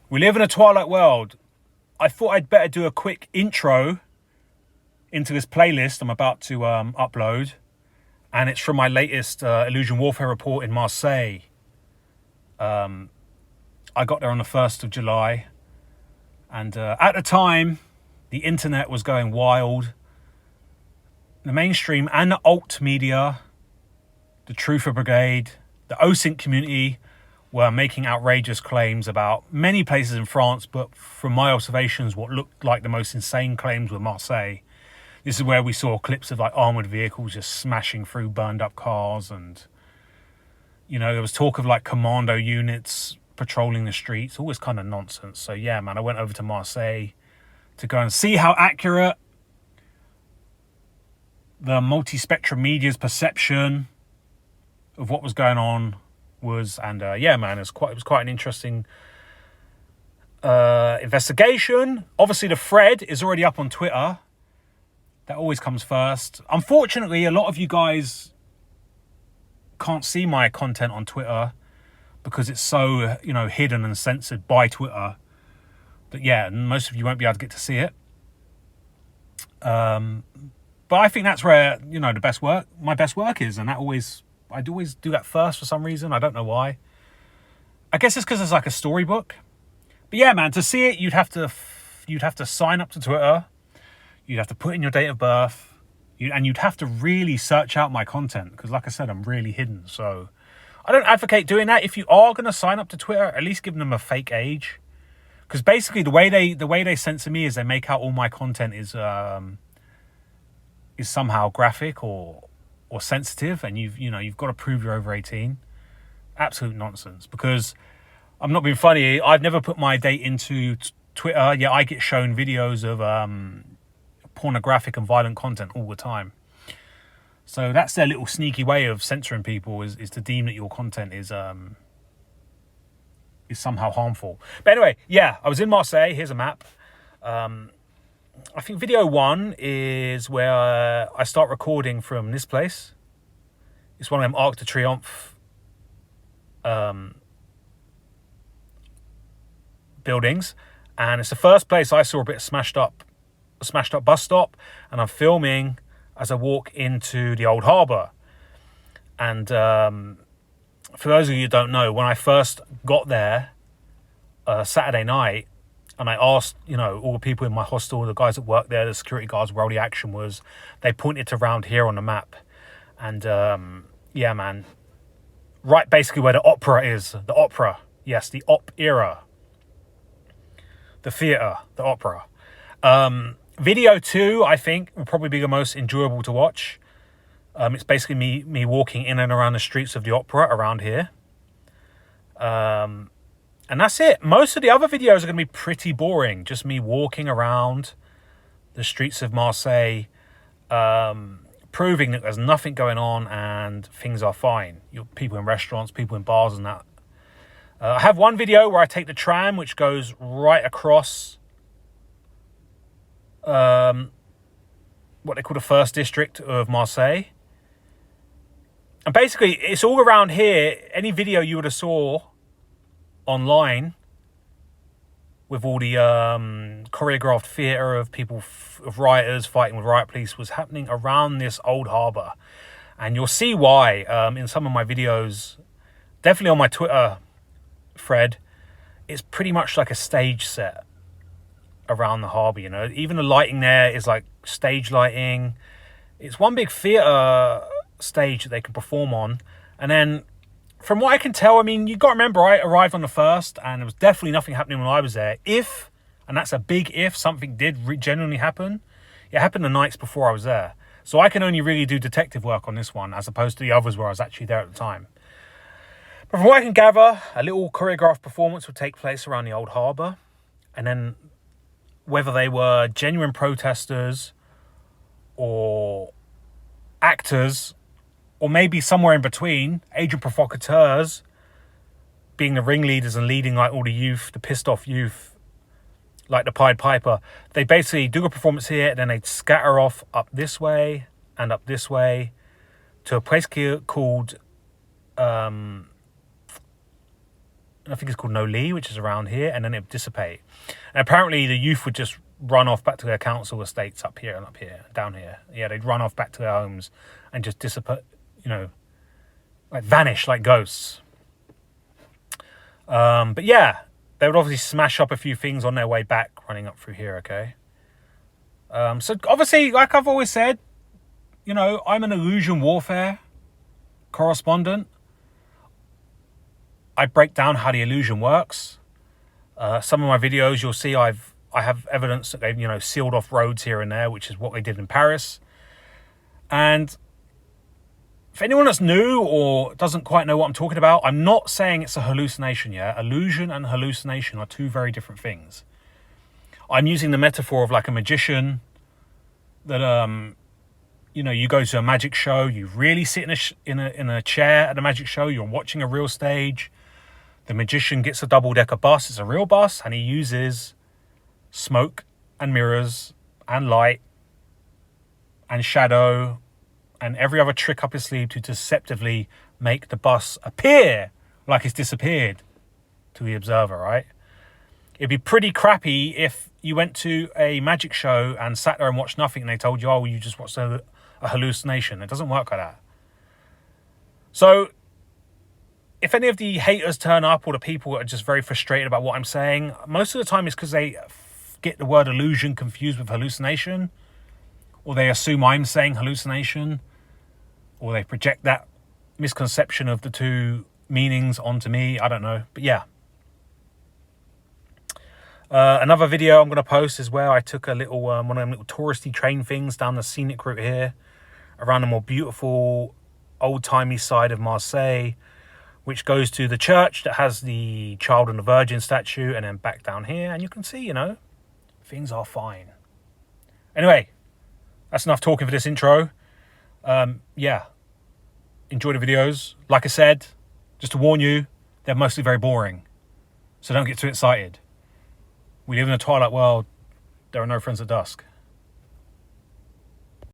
We live in a twilight world. I thought I'd better do a quick intro into this playlist I'm about to upload. And it's from my latest Illusion Warfare report in Marseille. I got there on the 1st of July. And at the time, the internet was going wild. The mainstream and the alt media, the Truther Brigade, the OSINT community were making outrageous claims about many places in France, but from my observations, what looked like the most insane claims were Marseille. This is where we saw clips of like armoured vehicles just smashing through burned up cars, and there was talk of like commando units patrolling the streets, all this kind of nonsense. So yeah, man, I went over to Marseille to go and see how accurate the multi-spectrum media's perception of what was going on was. And yeah, man, it was quite an interesting investigation. Obviously, the thread is already up on Twitter. That always comes first. Unfortunately, a lot of you guys can't see my content on Twitter because it's so, hidden and censored by Twitter. But yeah, most of you won't be able to get to see it. But I think that's where, my best work is. And I'd always do that first for some reason. I don't know why. I guess it's because it's like a storybook. But yeah, man, to see it, you'd have to sign up to Twitter. You'd have to put in your date of birth. And you'd have to really search out my content. Because like I said, I'm really hidden. So I don't advocate doing that. If you are going to sign up to Twitter, at least give them a fake age. Because basically the way they censor me is they make out all my content is somehow graphic or sensitive, and you've got to prove you're over 18. Absolute nonsense. Because I'm not being funny, I've never put my date into Twitter. Yeah, I get shown videos of pornographic and violent content all the time. So that's their little sneaky way of censoring people, is to deem that your content is somehow harmful. But anyway, yeah, I was in Marseille. Here's a map. I think video 1 is where I start recording from this place. It's one of them Arc de Triomphe buildings. And it's the first place I saw a bit of smashed up bus stop. And I'm filming as I walk into the old harbour. And for those of you who don't know, when I first got there Saturday night, and I asked, all the people in my hostel, the guys that worked there, the security guards, where all the action was, they pointed to around here on the map. And yeah, man, right basically where the opera is. The opera. Yes, the op era. The theatre, the opera. Video 2, I think, will probably be the most enjoyable to watch. It's basically me walking in and around the streets of the opera around here. And that's it. Most of the other videos are going to be pretty boring. Just me walking around the streets of Marseille, proving that there's nothing going on and things are fine. People in restaurants, people in bars and that. I have one video where I take the tram, which goes right across what they call the first district of Marseille. And basically, it's all around here. Any video you would have saw online with all the choreographed theatre of people, of rioters fighting with riot police, was happening around this old harbour. And you'll see why in some of my videos, definitely on my Twitter thread. It's pretty much like a stage set around the harbour, Even the lighting there is like stage lighting. It's one big theatre stage that they can perform on. And then from what I can tell, you got to remember, I arrived on the 1st and there was definitely nothing happening when I was there. If, and that's a big if, something did genuinely happen, it happened the nights before I was there. So I can only really do detective work on this one as opposed to the others where I was actually there at the time. But from what I can gather, a little choreographed performance would take place around the old harbour. And then whether they were genuine protesters or actors, or maybe somewhere in between, agent provocateurs, being the ringleaders and leading like all the youth, the pissed off youth, like the Pied Piper. They basically do a performance here, and then they'd scatter off up this way and up this way to a place called I think it's called No Lee, which is around here, and then it would dissipate. And apparently the youth would just run off back to their council estates up here and up here, down here. Yeah, they'd run off back to their homes and just dissipate, you know, like vanish like ghosts. But yeah, they would obviously smash up a few things on their way back running up through here, okay? So obviously, like I've always said, you know, I'm an illusion warfare correspondent. I break down how the illusion works. Some of my videos, you'll see I have evidence that they've, you know, sealed off roads here and there, which is what they did in Paris. And if anyone that's new or doesn't quite know what I'm talking about, I'm not saying it's a hallucination, yeah? Illusion and hallucination are two very different things. I'm using the metaphor of like a magician that, you know, you go to a magic show, you really sit in a chair at a magic show, you're watching a real stage. The magician gets a double-decker bus, it's a real bus, and he uses smoke and mirrors and light and shadow and every other trick up his sleeve to deceptively make the bus appear like it's disappeared to the observer, right? It'd be pretty crappy if you went to a magic show and sat there and watched nothing and they told you, oh, you just watched a hallucination. It doesn't work like that. So if any of the haters turn up or the people are just very frustrated about what I'm saying, most of the time it's because they get the word illusion confused with hallucination, or they assume I'm saying hallucination, or they project that misconception of the two meanings onto me. I don't know. But yeah. Another video I'm going to post is where I took a little one of them little touristy train things down the scenic route here, around the more beautiful old-timey side of Marseille, which goes to the church that has the Child and the Virgin statue, and then back down here, and you can see, you know, things are fine. Anyway, that's enough talking for this intro. Yeah, enjoy the videos. Like I said, just to warn you, they're mostly very boring, so don't get too excited. We live in a twilight world. There are no friends at dusk.